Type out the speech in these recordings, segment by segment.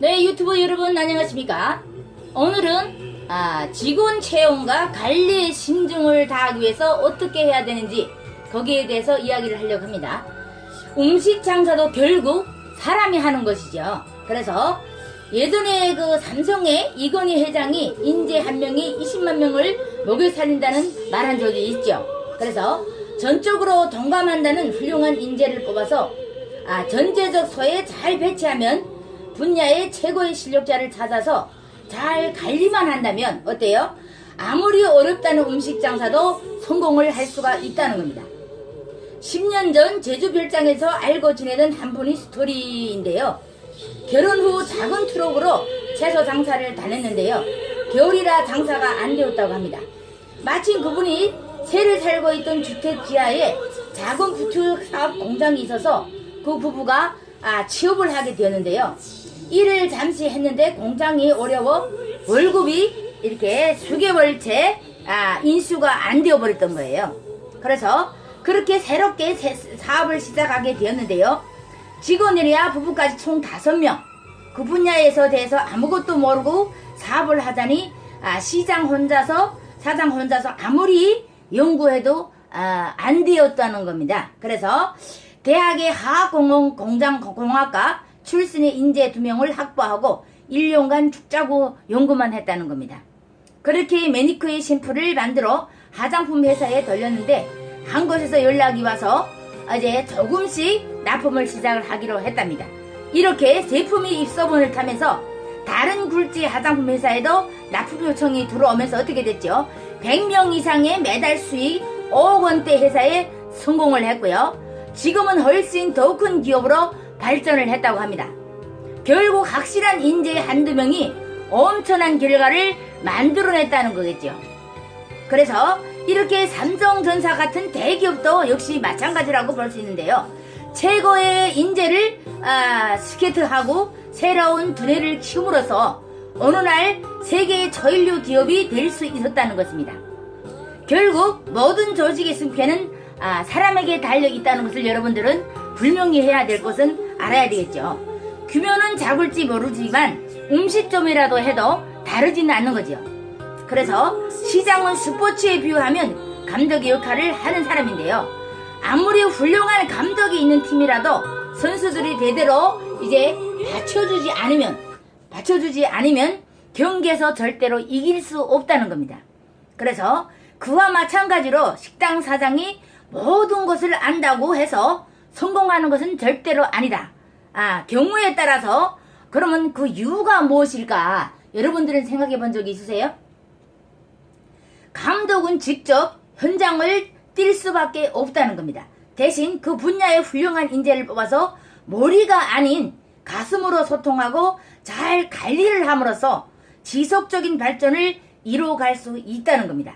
네, 유튜브 여러분 안녕하십니까? 오늘은 직원 채용과 관리의 신중을 다하기 위해서 어떻게 해야 되는지 거기에 대해서 이야기를 하려고 합니다. 음식 장사도 결국 사람이 하는 것이죠. 그래서 예전에 그 삼성의 이건희 회장이 인재 한 명이 20만 명을 먹여 살린다는 말한 적이 있죠. 그래서 전적으로 동감한다는 훌륭한 인재를 뽑아서 전제적 소에 잘 배치하면 분야의 최고의 실력자를 찾아서 잘 관리만 한다면 어때요? 아무리 어렵다는 음식 장사도 성공을 할 수가 있다는 겁니다. 10년 전 제주 별장에서 알고 지내던 한 분이 스토리인데요. 결혼 후 작은 트럭으로 채소 장사를 다녔는데요. 겨울이라 장사가 안 되었다고 합니다. 마침 그분이 새를 살고 있던 주택 지하에 작은 부추 사업 공장이 있어서 그 부부가 취업을 하게 되었는데요. 일을 잠시 했는데 공장이 어려워 월급이 이렇게 수개월째 인수가 안 되어버렸던 거예요. 그래서 그렇게 새롭게 사업을 시작하게 되었는데요. 직원이야 부부까지 총 5명. 그 분야에서 대해서 아무것도 모르고 사업을 하자니 사장 혼자서 아무리 연구해도 안 되었다는 겁니다. 그래서 대학의 화학공정공학과 출신의 인재 2명을 확보하고 1년간 죽자고 연구만 했다는 겁니다. 그렇게 매니큐어 샘플을 만들어 화장품 회사에 돌렸는데 한 곳에서 연락이 와서 이제 조금씩 납품을 시작을 하기로 했답니다. 이렇게 제품이 입소문을 타면서 다른 굴지 화장품 회사에도 납품 요청이 들어오면서 어떻게 됐죠? 100명 이상의 매달 수익 5억 원대 회사에 성공을 했고요. 지금은 훨씬 더 큰 기업으로 발전을 했다고 합니다. 결국 확실한 인재 한두 명이 엄청난 결과를 만들어냈다는 거겠죠. 그래서 이렇게 삼성전자 같은 대기업도 역시 마찬가지라고 볼 수 있는데요. 최고의 인재를 스케트하고 새로운 두뇌를 키움으로써 어느 날 세계의 저인류 기업이 될 수 있었다는 것입니다. 결국 모든 조직의 승패는 사람에게 달려 있다는 것을 여러분들은 분명히 해야 될 것은 알아야 되겠죠. 규모는 작을지 모르지만 음식점이라도 해도 다르지는 않는 거죠. 그래서 시장은 스포츠에 비유하면 감독의 역할을 하는 사람인데요. 아무리 훌륭한 감독이 있는 팀이라도 선수들이 대대로 이제 받쳐주지 않으면 경기에서 절대로 이길 수 없다는 겁니다. 그래서 그와 마찬가지로 식당 사장이 모든 것을 안다고 해서 성공하는 것은 절대로 아니다. 경우에 따라서 그러면 그 이유가 무엇일까? 여러분들은 생각해 본 적이 있으세요? 감독은 직접 현장을 뛸 수밖에 없다는 겁니다. 대신 그 분야의 훌륭한 인재를 뽑아서 머리가 아닌 가슴으로 소통하고 잘 관리를 함으로써 지속적인 발전을 이루어갈 수 있다는 겁니다.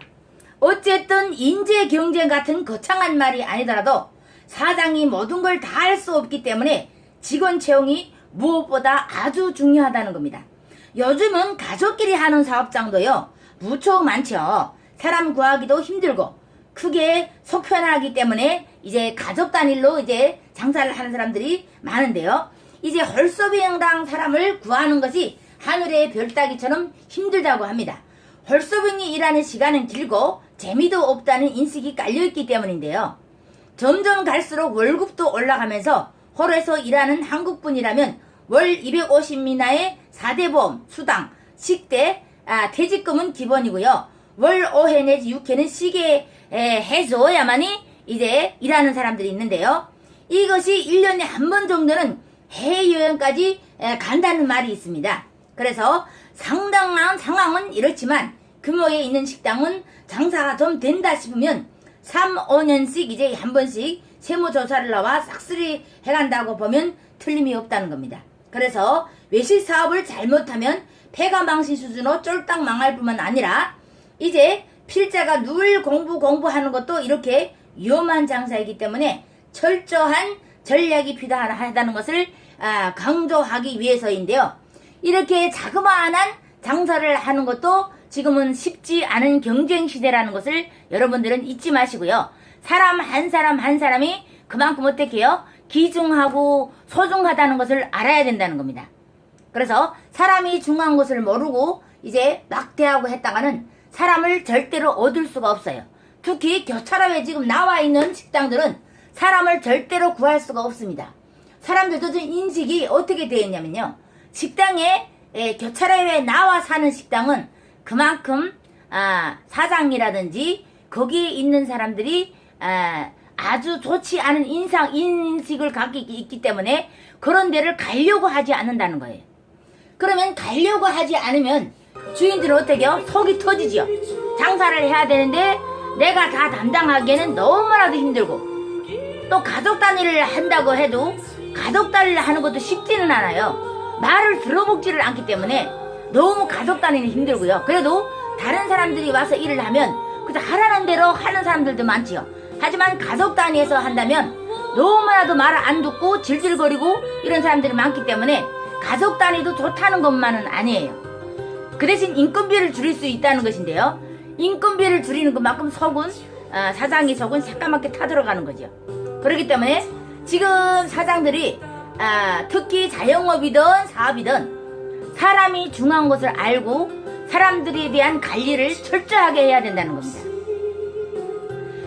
어쨌든 인재 경쟁 같은 거창한 말이 아니더라도 사장이 모든 걸 다 할 수 없기 때문에 직원 채용이 무엇보다 아주 중요하다는 겁니다. 요즘은 가족끼리 하는 사업장도요 무척 많죠. 사람 구하기도 힘들고 크게 속편하기 때문에 이제 가족 단일로 이제 장사를 하는 사람들이 많은데요. 이제 홀서빙당 사람을 구하는 것이 하늘의 별 따기처럼 힘들다고 합니다. 홀서빙이 일하는 시간은 길고 재미도 없다는 인식이 깔려있기 때문인데요. 점점 갈수록 월급도 올라가면서 홀에서 일하는 한국분이라면 월 250미나의 4대 보험, 수당, 식대, 퇴직금은 기본이고요. 월 5회 내지 6회는 시계 해줘야만이 이제 일하는 사람들이 있는데요. 이것이 1년에 한 번 정도는 해외여행까지 간다는 말이 있습니다. 그래서 상당한 상황은 이렇지만 규모에 있는 식당은 장사가 좀 된다 싶으면 3, 5년씩 이제 한 번씩 세무조사를 나와 싹쓸이 해간다고 보면 틀림이 없다는 겁니다. 그래서 외식 사업을 잘못하면 폐가망신 수준으로 쫄딱 망할 뿐만 아니라 이제 필자가 늘 공부하는 것도 이렇게 위험한 장사이기 때문에 철저한 전략이 필요하다는 것을 강조하기 위해서인데요. 이렇게 자그마한 장사를 하는 것도 지금은 쉽지 않은 경쟁 시대라는 것을 여러분들은 잊지 마시고요. 사람 한 사람이 그만큼 어떻게 해요? 귀중하고 소중하다는 것을 알아야 된다는 겁니다. 그래서 사람이 중요한 것을 모르고 이제 막대하고 했다가는 사람을 절대로 얻을 수가 없어요. 특히 교차로에 지금 나와 있는 식당들은 사람을 절대로 구할 수가 없습니다. 사람들도 지금 인식이 어떻게 되어 있냐면요. 식당에 교차로에 나와 사는 식당은 그만큼 사장이라든지 거기에 있는 사람들이 아주 좋지 않은 인식을 갖고 있기 때문에 그런 데를 가려고 하지 않는다는 거예요. 그러면 가려고 하지 않으면 주인들은 어떻게 해요? 속이 터지죠. 장사를 해야 되는데 내가 다 담당하기에는 너무나도 힘들고, 또 가족 단위를 한다고 해도 가족 단위를 하는 것도 쉽지는 않아요. 말을 들어먹지를 않기 때문에 너무 가족 단위는 힘들고요. 그래도 다른 사람들이 와서 일을 하면 그저 하라는 대로 하는 사람들도 많지요. 하지만 가족 단위에서 한다면 너무나도 말을 안 듣고 질질거리고 이런 사람들이 많기 때문에 가족 단위도 좋다는 것만은 아니에요. 그 대신 인건비를 줄일 수 있다는 것인데요. 인건비를 줄이는 것만큼 속은 사장이 속은 새까맣게 타들어가는 거죠. 그렇기 때문에 지금 사장들이 특히 자영업이든 사업이든 사람이 중요한 것을 알고 사람들에 대한 관리를 철저하게 해야 된다는 겁니다.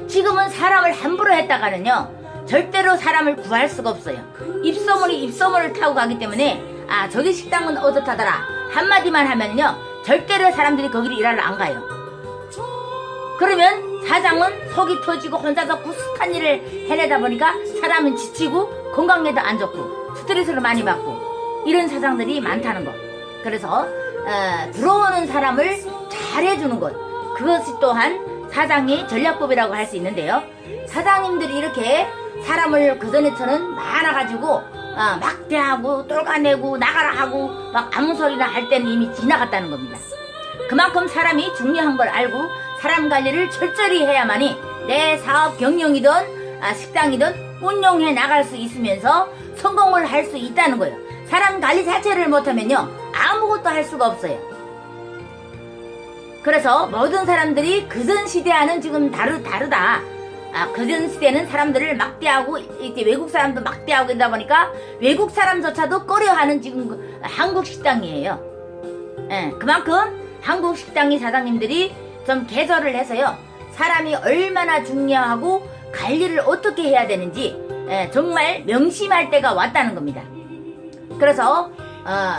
지금은 사람을 함부로 했다가는요 절대로 사람을 구할 수가 없어요. 입소문이 입소문을 타고 가기 때문에 저기 식당은 어떻다더라 한마디만 하면요 절대로 사람들이 거기를 일하러 안 가요. 그러면 사장은 속이 터지고 혼자서 구스탄 일을 해내다 보니까 사람은 지치고 건강에도 안 좋고 스트레스를 많이 받고 이런 사장들이 많다는 것. 그래서 들어오는 사람을 잘해주는 것, 그것이 또한 사장의 전략법이라고 할 수 있는데요. 사장님들이 이렇게 사람을 그전에서는 많아가지고 막대하고 똘가내고 나가라 하고 막 아무 소리나 할 때는 이미 지나갔다는 겁니다. 그만큼 사람이 중요한 걸 알고 사람 관리를 철저히 해야만이 내 사업 경영이든 식당이든 운영해 나갈 수 있으면서 성공을 할 수 있다는 거예요. 사람 관리 자체를 못하면요 아무것도 할 수가 없어요. 그래서 모든 사람들이 그전 시대와는 지금 다르다. 그전 시대는 사람들을 막대하고 이제 외국 사람도 막대하고 그러다 보니까 외국 사람조차도 꺼려하는 지금 한국 식당이에요. 그만큼 한국 식당의 사장님들이 좀 개설을 해서요 사람이 얼마나 중요하고 관리를 어떻게 해야 되는지 정말 명심할 때가 왔다는 겁니다. 그래서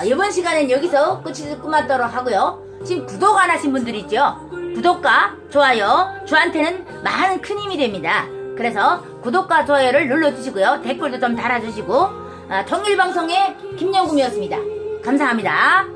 이번 시간은 여기서 끝이 끝마도록 하고요. 지금 구독 안 하신 분들이 있죠. 구독과 좋아요 저한테는 많은 큰 힘이 됩니다. 그래서 구독과 좋아요를 눌러주시고요. 댓글도 좀 달아주시고 통일방송의 김영금이었습니다. 감사합니다.